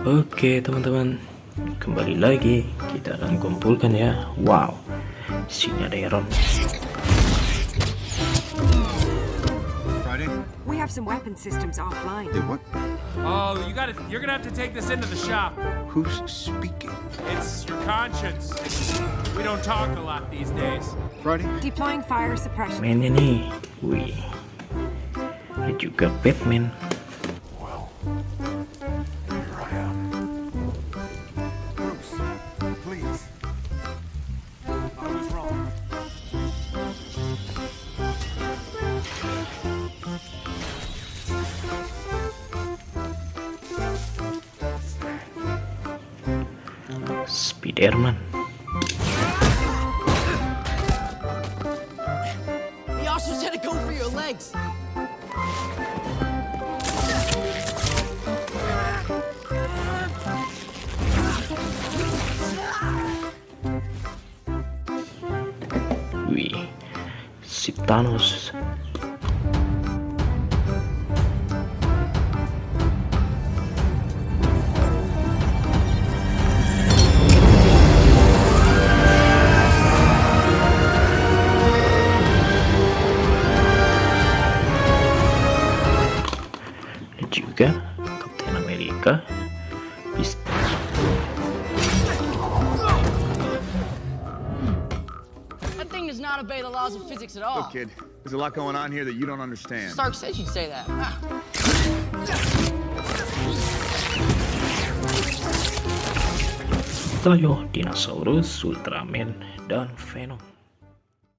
Oke teman-teman, kembali lagi kita akan kumpulkan ya. Wow, sini ada Iron. We have some weapon systems offline. Hey, what? Oh, you're gonna have to take this into the shop. Who's speaking? It's your conscience. We don't talk a lot these days. Friday? Deploying fire suppression. Mainnya nih, wih, ada juga Batman. Well, here I am. Bruce, please. I was wrong. Spiderman. He also said to go for your legs. Wih, si Thanos. Dan juga Kapten Amerika. That thing does not obey the laws of physics at all. Look, kid, there's a lot going on here that you don't understand. Stark said you'd say that. Tayo, Dinosaurus, Ultraman, dan Venom.